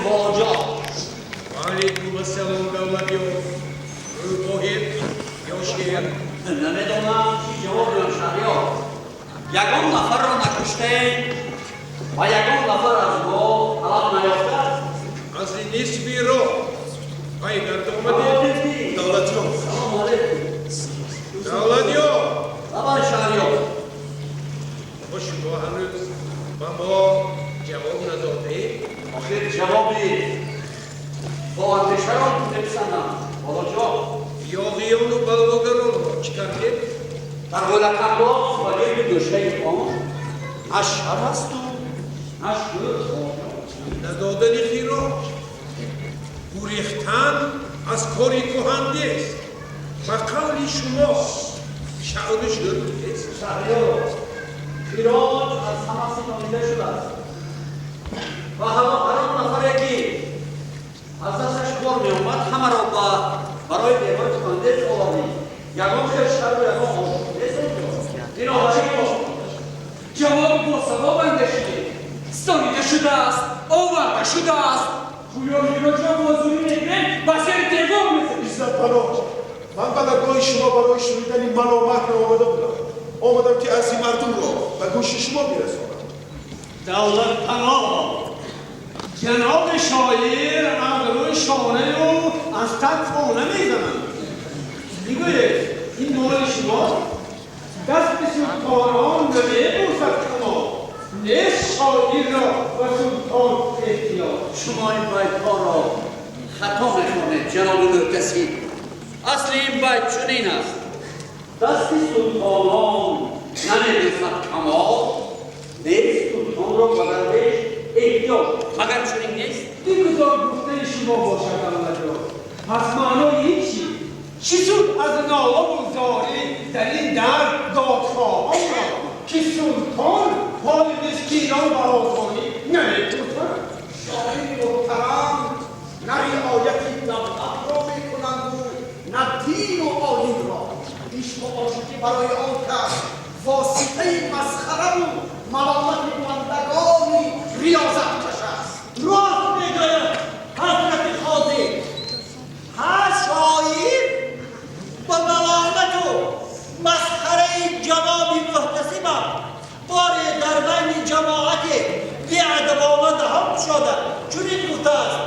باجا. علیکم السلام دولتیو. روباهید یا شیر؟ نمیدونم چی جواب دارم شهریار. یگان نفر را نکشته و یگان نفر از ما حلق نیافته است. اصلی نیست بیرو. ای در آمدید؟ دولتیو. سلام علیکم. دولتیو. سلام شهریار. با شما هنوز با ما جواب نداده؟ آخر جوابی با اندیشه را نمی‌سندم. حالا جا یاغیان و بلوگران را چی کردید؟ در غلطم باز و یک دوشه آن اشهر هست و ندادن خیرا گریختن از کاری کهنده است و قول شما شعر شده است. شهریار خیرات از همه سنانیده شده است و هر نفر یکی از دستش کار می آمد همه را برای دیوار کهنده آوردیم. یگان خیرشتر و یگان آشوده است. این آقای جواب با سباب اندشته ستانیده شده است آورده شده است خویانی را جوازونی نگره بسر دیوار میزنی. عزت پناه من بلدگاه شما برای شنیدن این ملامت را آمده بودم. آمدم که از این مردم را به گوش شما میرسانم. دولت پناه جناب شاعر از روی شانه رو از تک خانه میزنند. میگوید این دول شما دست به سلطانان نمیبوسد شما نیست شاعر را و سلطان احتیاط. شما این بیت‌ها را خطا می‌خوانید جناب مرکزی. اصل این بیت چنین است: دست سلطانان نمی‌بوسد کمال نیست سلطان را به درویش احتیاط. مگر چنین نیست؟ این گذار گفته شما باشد دولت را. پس معنای این چی؟ چی سود از ناله و زاری در این در دادخواهان را که سلطان حال مسکینان و آسانی نمی‌بوسد؟ شاهی محترم نه رعایت دولت را میکنند و نه دین و آیین را. پیش معاشقی برای آن کس واسطه مسخره و ملامت بندگانی ریاضت کش است. راست میگوید حضرت خاضر. هر شاعر با ملامت و مسخره جناب محتسبم باری در بین جماعت بی‌ادبانه دهان شده چنین گفته است: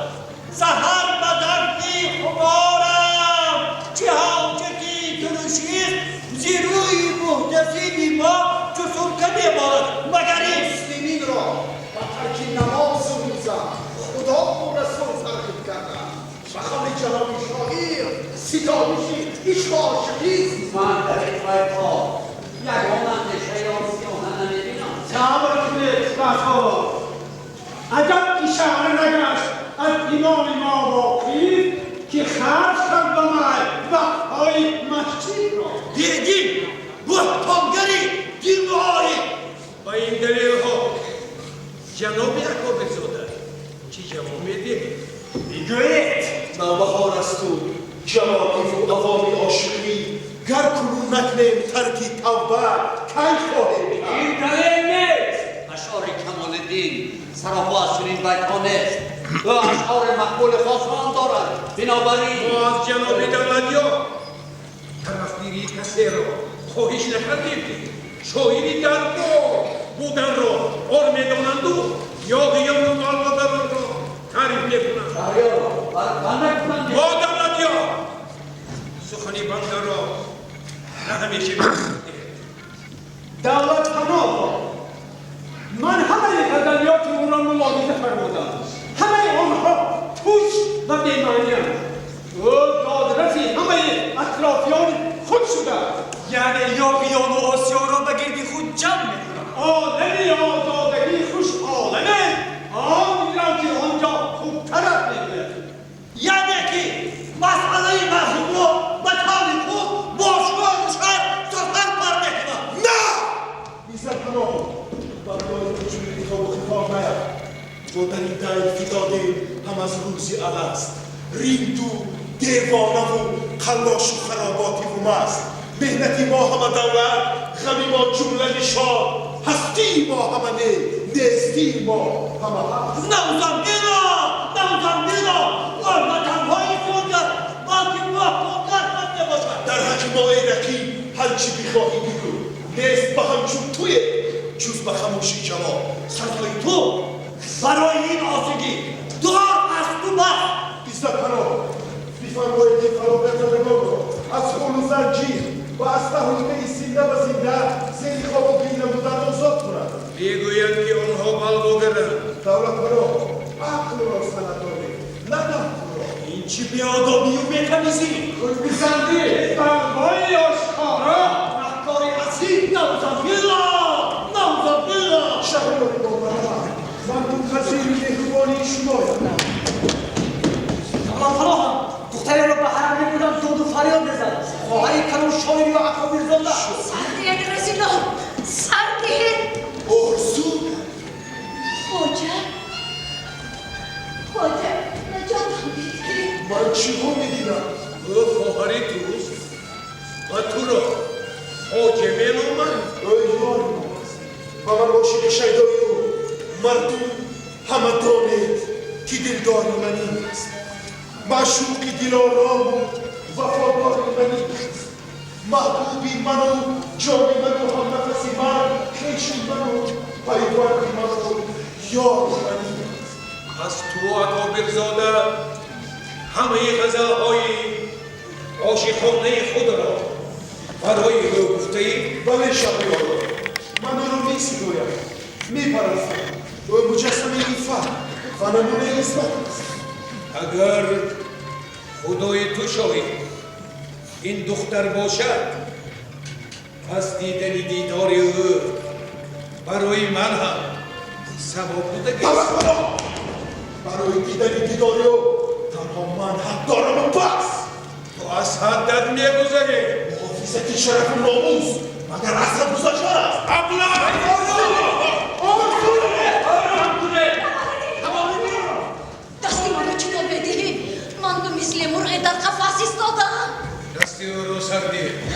سحر به درد خمارم چه حاجتی ترشیست زی روی محتسب ما چو سرکه میبارد مگر این مسلمین را و ترک نماز و روزه خدا و رسول ترغیب کردند. سخن جناب شاعر ستایشی عشق و عاشقی است. من در این بیت‌ها یگان اندیشه یا سیاهه نمی‌بینم. صبر کنید بسا عجب که شهر نگشت از ایمان ما واقعی که خرج کرد به من وقتهای مسجد را. دیدی بهتانگری دیواری. با این دلیل ها جناب یعقوب زاده چی جواب میدید؟ میگوید نوبهار است و جوابی و عوامی عاشقی گر کنون نکنیم ترکی توبه کی خواهیم کرد. این دلیل نیست. اشعار کمال الدین سراپا از چنین بیت‌ها نیست و اشعار مقبول خاص آن دارد. بنابراین ما از جناب دولتیو طرفگیری کسی را خواهش نکردیم. شاعری در بودن را اور میدانند و یاغیان و مالبدران را تعریف میکنند. شهریار بنده کنند با دولتیو سخنی بنده را نه همیشه میکنند. دولت پناه من همه غزلیات او را ملاحظه فرمودم. همه آنها پوچ و بی‌معنی‌اند. او دادرسی همه اطرافیان خود شده، یعنی یاغیان و آسیا را به گرد خود جمع می‌کند. عالم آزادگی خوش عالمه آن را که آنجا خوب طرف میگوید. یعنی که مسئله مردم را به طور خود با شما روشن سخن بر می‌کند. نه عزت پناه برای وجود کتاب و خطاب نیاد چون در این دلیل فداده هم از روزی الست ریند و دیوانه و خلاش و خراباتی و مست مهنتی ما همه دولت غمی ما جمله نشان هستی ما همه نه نیستی ما همه هست نوزم گیرا شما سزای تو برای این آسودگی دار از تو بست. بیست پناه میفرمایید که فرابرزادگان را از خون و زنجیر و از تحریک ایستیده و زنده زیر خواب و بین بودن آزاد کنند. میگویند که آنها بلباگرند. دولت پناه عقل را سند دارید نه نفت را. این چی بیادابی و بیتمیزی؟ بیزنده بلبای آشکارا رهکاری اصیل نوزدبیلا نوزدبیلا. شهریاری با من اون خزیر مهربانی شمایم. اما پناهم دختری رو به حرم نمودم دود و فریاد بزن. خواهری کنم شاعری و اکابر زنده. سردین رسیلان سردین ارسو خواجه نجاتم بیدی من چی ها میدینم؟ او خواهری توست و تو را حاجه می‌نامند. ای یاری ماست و من عاشق شیدایی او مردم همه دانید که دلدار من این است. معشوقی دلارام و وفادار من این است. محبوبی من و جان من و هم نفسی من خویش من و پیوند من و یار من این است. از تو اکابرزاده همه غزلهای عاشقانه خود را برای او گفته‌ای؟ بله شهریار من او را می‌ستایم می‌پرستم او مجسمه عفت و نمونه عصمت است. اگر خدای تو شاهد این دختر باشد پس دیدن دیدار او برای من هم ثواب بودگی است. برای دیدن دیدار او تنها من حق دارم و بس. تو از حدت می‌گذری. محافظت شرف و ناموس مگر از حد گذشته است. دستی منو چطور بدهی؟ من دو مثل مرغ در قفس ایستادم. دستی او رو سردی